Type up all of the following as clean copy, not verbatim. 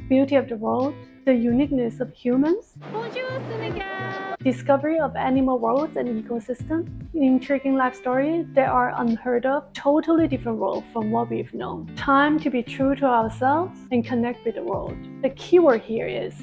beauty of the world, the uniqueness of humans, Bonjour, Senegal! discovery of animal worlds and ecosystems, intriguing life stories that are unheard of, totally different world from what we've known. Time to be true to ourselves and connect with the world. The keyword here is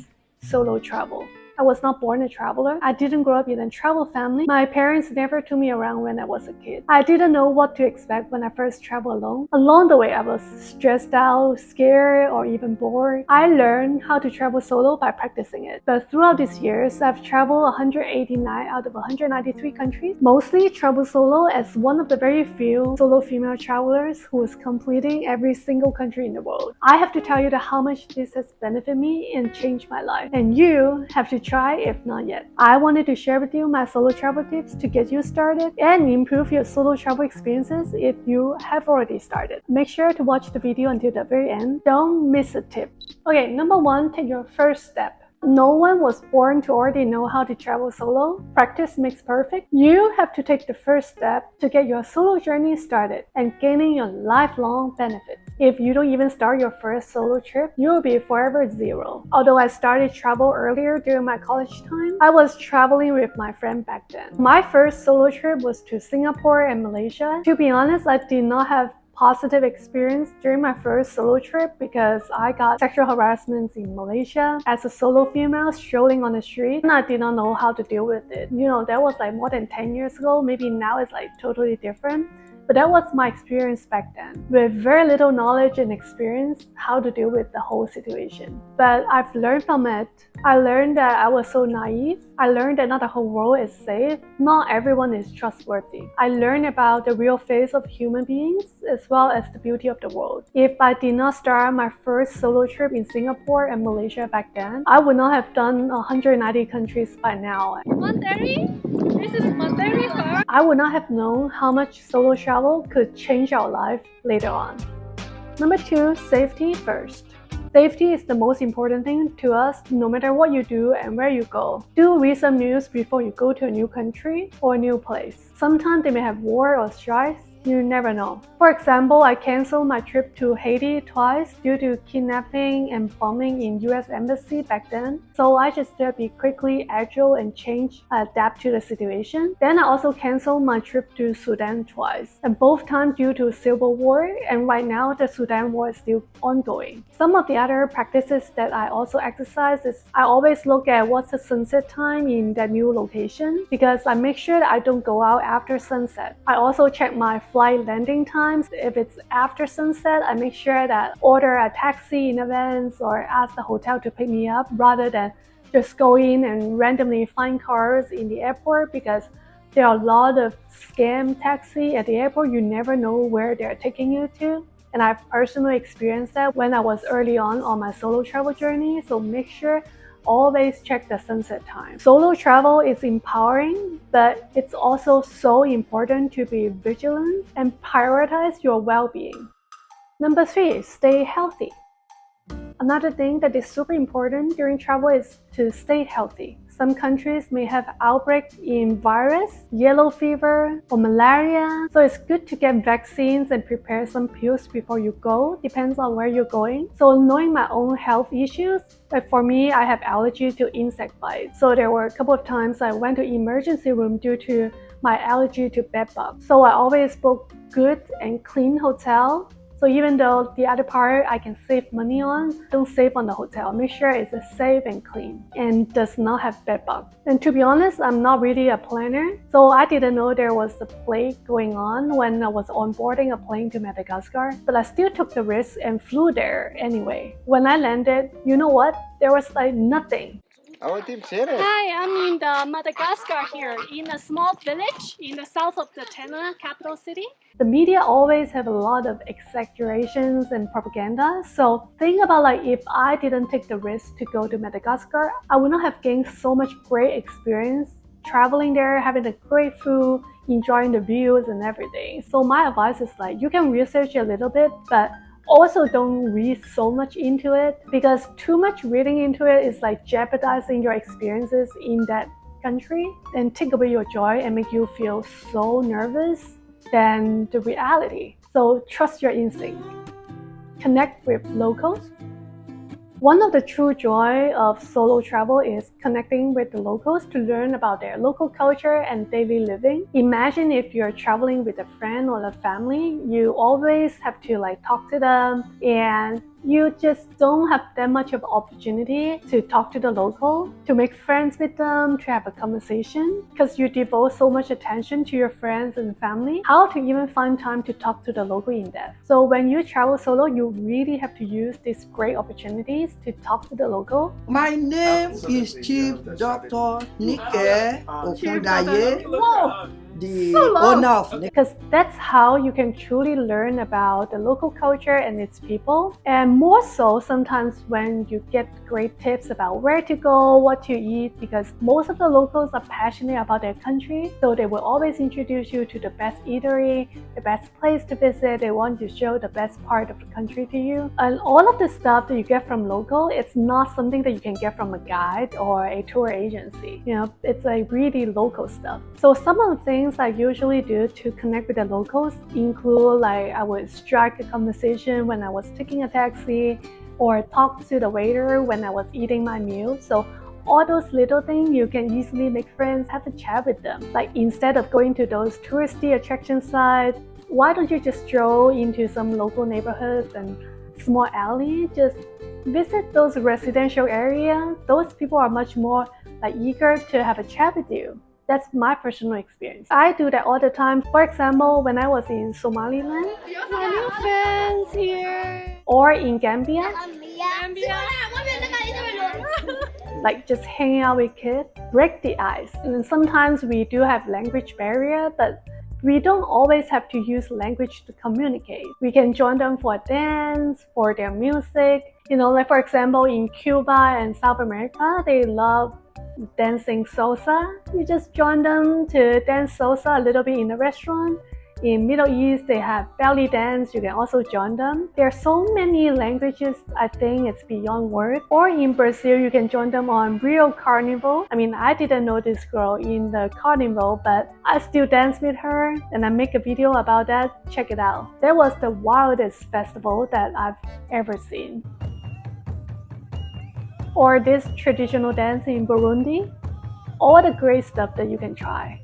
solo travel. I was not born a traveler. I didn't grow up in a travel family. My parents never took me around when I was a kid. I didn't know what to expect when I first traveled alone. Along the way, I was stressed out, scared, or even bored. I learned how to travel solo by practicing it. But throughout these years, I've traveled 189 out of 193 countries. Mostly travel solo as one of the very few solo female travelers who is completing every single country in the world. I have to tell you that how much this has benefited me and changed my life. And you have to try if not yet. I wanted to share with you my solo travel tips to get you started and improve your solo travel experiences if you have already started. Make sure to watch the video until the very end. Don't miss a tip. Okay, number one, take your first step. No one was born to already know how to travel solo. Practice makes perfect. You have to take the first step to get your solo journey started and gaining your lifelong benefits. If you don't even start your first solo trip, you will be forever zero. Although I started travel earlier during my college time, I was traveling with my friend back then. My first solo trip was to Singapore and Malaysia. To be honest, I did not have positive experience during my first solo trip because I got sexual harassment in Malaysia as a solo female strolling on the street, and I did not know how to deal with it. You know, that was like more than 10 years ago. Maybe now it's like totally different. But that was my experience back then, with very little knowledge and experience how to deal with the whole situation. But I've learned from it. I learned that I was so naive. I learned that not the whole world is safe. Not everyone is trustworthy. I learned about the real face of human beings as well as the beauty of the world. If I did not start my first solo trip in Singapore and Malaysia back then, I would not have done 190 countries by now. Monterrey? This is Monterrey Park. I would not have known how much solo travel could change our life later on. Number two, safety first. Safety is the most important thing to us no matter what you do and where you go. Do read some news before you go to a new country or a new place. Sometimes they may have war or strikes. You never know. For example, I canceled my trip to Haiti twice due to kidnapping and bombing in US Embassy back then. So I just had to be quickly agile and adapt to the situation. Then I also canceled my trip to Sudan twice, and both times due to civil war, and right now the Sudan war is still ongoing. Some of the other practices that I also exercise is I always look at what's the sunset time in that new location because I make sure that I don't go out after sunset. I also check my flight landing times. If it's after sunset, I make sure that order a taxi in advance or ask the hotel to pick me up rather than just go in and randomly find cars in the airport because there are a lot of scam taxi at the airport. You never know where they're taking you to. And I've personally experienced that when I was early on my solo travel journey. So make sure always check the sunset time. Solo travel is empowering, but it's also so important to be vigilant and prioritize your well-being. Number three, stay healthy. Another thing that is super important during travel is to stay healthy. Some countries may have outbreaks in virus, yellow fever, or malaria. So it's good to get vaccines and prepare some pills before you go. Depends on where you're going. So knowing my own health issues, like for me, I have allergy to insect bites. So there were a couple of times I went to emergency room due to my allergy to bed bugs. So I always book good and clean hotel. So even though the other part I can save money on, don't save on the hotel. Make sure it's safe and clean and does not have bed bugs. And to be honest, I'm not really a planner. So I didn't know there was a plague going on when I was onboarding a plane to Madagascar. But I still took the risk and flew there anyway. When I landed, you know what? There was like nothing. Hi, I'm in the Madagascar here, in a small village in the south of the Tena capital city. The media always have a lot of exaggerations and propaganda. So think about like if I didn't take the risk to go to Madagascar, I would not have gained so much great experience traveling there, having the great food, enjoying the views and everything. So my advice is like you can research a little bit, but also don't read so much into it because too much reading into it is like jeopardizing your experiences in that country and take away your joy and make you feel so nervous than the reality. So trust your instinct. Connect with locals. One of the true joy of solo travel is connecting with the locals to learn about their local culture and daily living. Imagine if you're traveling with a friend or a family, you always have to talk to them, and you just don't have that much of opportunity to talk to the local, to make friends with them, to have a conversation, because you devote so much attention to your friends and family. How to even find time to talk to the local in depth? So when you travel solo, you really have to use these great opportunities to talk to the local. My name is Chief Dr. Nike Okundaye. Whoa! The owner of Because that's how you can truly learn about the local culture and its people. And more so sometimes when you get great tips about where to go, what to eat, because most of the locals are passionate about their country, so they will always introduce you to the best eatery, the best place to visit. They want to show the best part of the country to you. And all of the stuff that you get from local, it's not something that you can get from a guide or a tour agency. It's really local stuff. So some of the things I usually do to connect with the locals include I would strike a conversation when I was taking a taxi, or talk to the waiter when I was eating my meal. So all those little things, you can easily make friends, have a chat with them. Instead of going to those touristy attraction sites, why don't you just stroll into some local neighborhoods and small alley? Just visit those residential areas. Those people are much more eager to have a chat with you. That's my personal experience. I do that all the time. For example, when I was in Somaliland, My new fans here. or in Gambia, Gambia. just hanging out with kids, break the ice. And sometimes we do have language barrier, but we don't always have to use language to communicate. We can join them for a dance, for their music. For example, in Cuba and South America, they love dancing salsa. You just join them to dance salsa a little bit in the restaurant. In Middle East, they have belly dance. You can also join them. There are so many languages, I think it's beyond words. Or in Brazil, you can join them on Rio Carnival. I didn't know this girl in the carnival, but I still dance with her, and I make a video about that. Check it out. That was the wildest festival that I've ever seen. Or this traditional dance in Burundi. All the great stuff that you can try.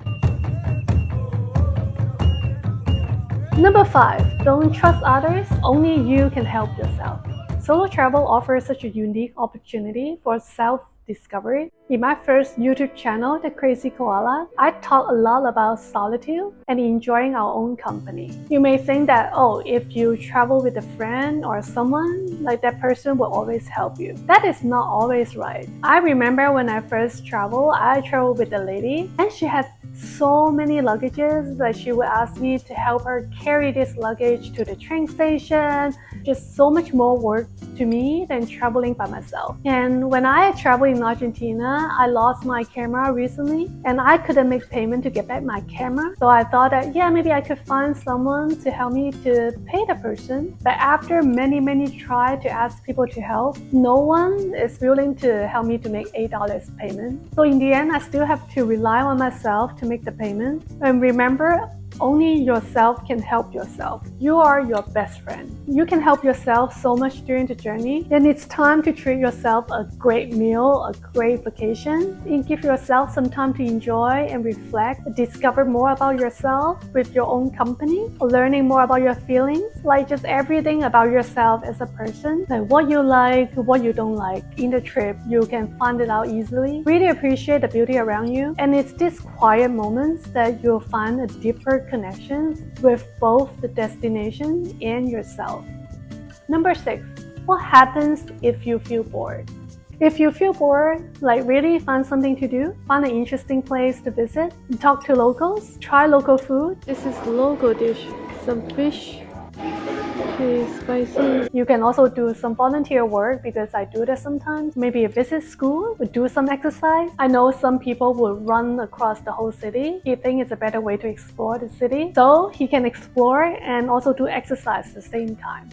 Number 5, don't trust others, only you can help yourself. Solo travel offers such a unique opportunity for self-discovery. In my first YouTube channel, The Crazy Koala, I talk a lot about solitude and enjoying our own company. You may think that, if you travel with a friend or someone, that person will always help you. That is not always right. I remember when I first traveled, I traveled with a lady, and she had so many luggages that she would ask me to help her carry this luggage to the train station. Just so much more work to me than traveling by myself. And when I traveled in Argentina, I lost my camera recently, and I couldn't make payment to get back my camera. So I thought that, maybe I could find someone to help me to pay the person. But after many try to ask people to help, no one is willing to help me to make $8 payment. So in the end, I still have to rely on myself to make the payment. And remember, only yourself can help yourself. You are your best friend. You can help yourself so much during the journey. Then it's time to treat yourself a great meal, a great vacation, and give yourself some time to enjoy and reflect, discover more about yourself with your own company, learning more about your feelings, just everything about yourself as a person, what you like, what you don't like. In the trip, you can find it out easily. Really appreciate the beauty around you, and it's these quiet moments that you'll find a deeper connections with both the destination and yourself. Number 6, what happens if you feel bored? If you feel bored, really find something to do, find an interesting place to visit, talk to locals, try local food. This is local dish, some fish. Okay, spicy. You can also do some volunteer work, because I do that sometimes. Maybe visit school, do some exercise. I know some people will run across the whole city. He thinks it's a better way to explore the city. So he can explore and also do exercise at the same time.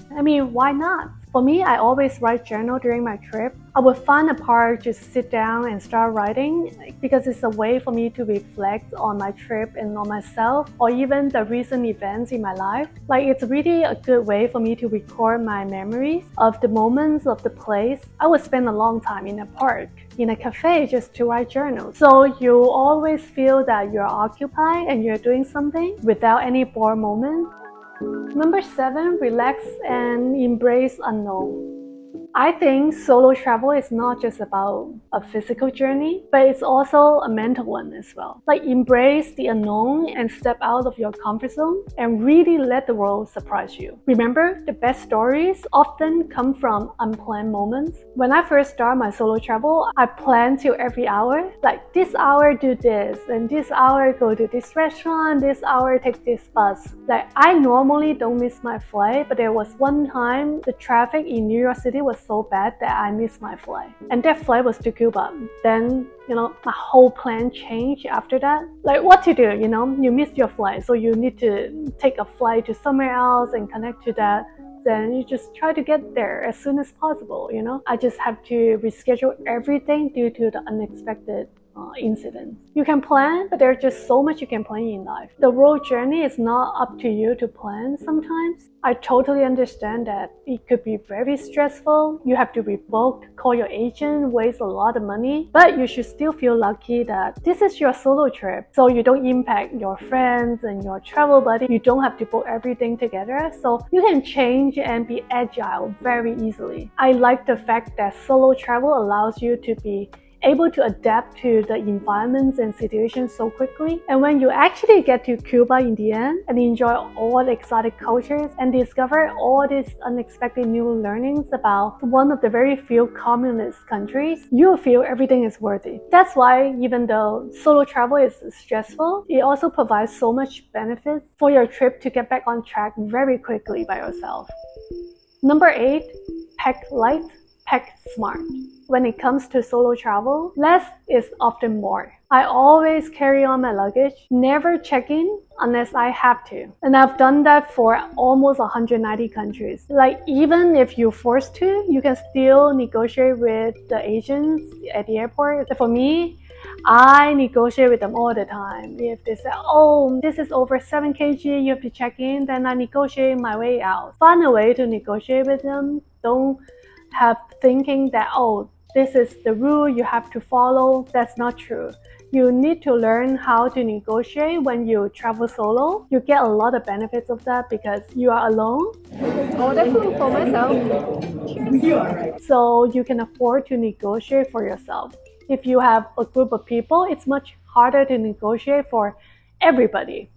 Why not? For me, I always write journal during my trip. I would find a part, just sit down and start writing because it's a way for me to reflect on my trip and on myself or even the recent events in my life. Like it's really a good way for me to record my memories of the moments of the place. I would spend a long time in a park, in a cafe just to write journals. So you always feel that you're occupied and you're doing something without any bored moments. Number 7, relax and embrace unknown. I think solo travel is not just about a physical journey, but it's also a mental one as well. Like embrace the unknown and step out of your comfort zone and really let the world surprise you. Remember, the best stories often come from unplanned moments. When I first started my solo travel, I planned till every hour. Like this hour do this, and this hour go to this restaurant, this hour take this bus. Like I normally don't miss my flight, but there was one time the traffic in New York City was so bad that I missed my flight. And that flight was to Cuba. Then, my whole plan changed after that. Like what to do, you missed your flight, so you need to take a flight to somewhere else and connect to that. Then you just try to get there as soon as possible, I just have to reschedule everything due to the unexpected incident. You can plan, but there's just so much you can plan in life. The road journey is not up to you to plan sometimes. I totally understand that it could be very stressful. You have to rebook, call your agent, waste a lot of money, but you should still feel lucky that this is your solo trip, so you don't impact your friends and your travel buddy. You don't have to put everything together, so you can change and be agile very easily. I like the fact that solo travel allows you to be able to adapt to the environments and situations so quickly. And when you actually get to Cuba in the end and enjoy all the exotic cultures and discover all these unexpected new learnings about one of the very few communist countries, you feel everything is worth it. That's why even though solo travel is stressful, it also provides so much benefits for your trip to get back on track very quickly by yourself. Number 8, pack light, pack smart. When it comes to solo travel, less is often more. I always carry on my luggage, never check in unless I have to. And I've done that for almost 190 countries. Like even if you're forced to, you can still negotiate with the agents at the airport. For me, I negotiate with them all the time. If they say, oh, this is over 7 kg, you have to check in, then I negotiate my way out. Find a way to negotiate with them. Don't have thinking that, oh, this is the rule you have to follow. That's not true. You need to learn how to negotiate when you travel solo. You get a lot of benefits of that because you are alone. Order food for myself. So you can afford to negotiate for yourself. If you have a group of people, it's much harder to negotiate for everybody.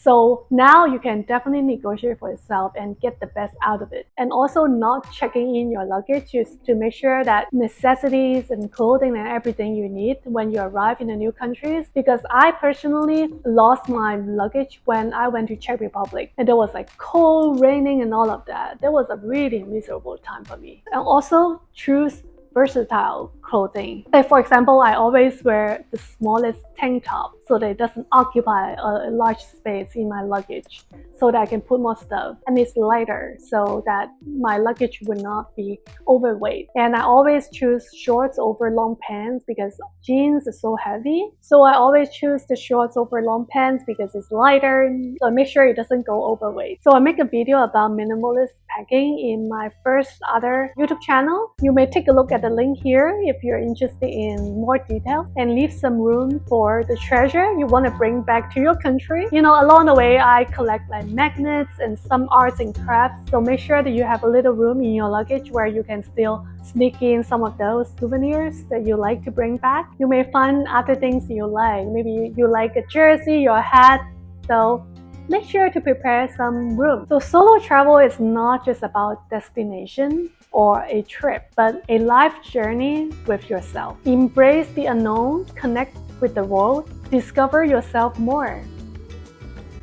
So now you can definitely negotiate for yourself and get the best out of it. And also not checking in your luggage just to make sure that necessities and clothing and everything you need when you arrive in the new countries. Because I personally lost my luggage when I went to Czech Republic. And there was like cold, raining and all of that. That was a really miserable time for me. And also choose versatile clothing. Like for example, I always wear the smallest tank top so that it doesn't occupy a large space in my luggage, so that I can put more stuff. And it's lighter so that my luggage would not be overweight. And I always choose shorts over long pants because jeans is so heavy. So I always choose the shorts over long pants because it's lighter. So I make sure it doesn't go overweight. So I make a video about minimalist packing in my first other YouTube channel. You may take a look at the link here if you're interested in more details, and leave some room for the treasure you want to bring back to your country. Along the way, I collect like magnets and some arts and crafts. So make sure that you have a little room in your luggage where you can still sneak in some of those souvenirs that you like to bring back. You may find other things you like. Maybe you like a jersey or a hat. So make sure to prepare some room. So solo travel is not just about destination or a trip, but a life journey with yourself. Embrace the unknown, connect with the world, discover yourself more.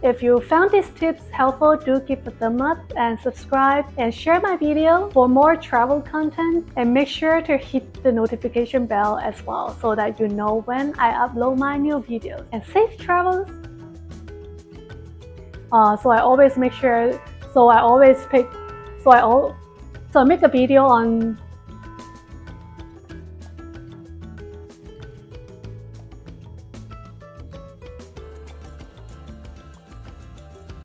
If you found these tips helpful, do give a thumb up and subscribe and share my video for more travel content, and make sure to hit the notification bell as well so that you know when I upload my new videos. And safe travels! So I always So I make a video on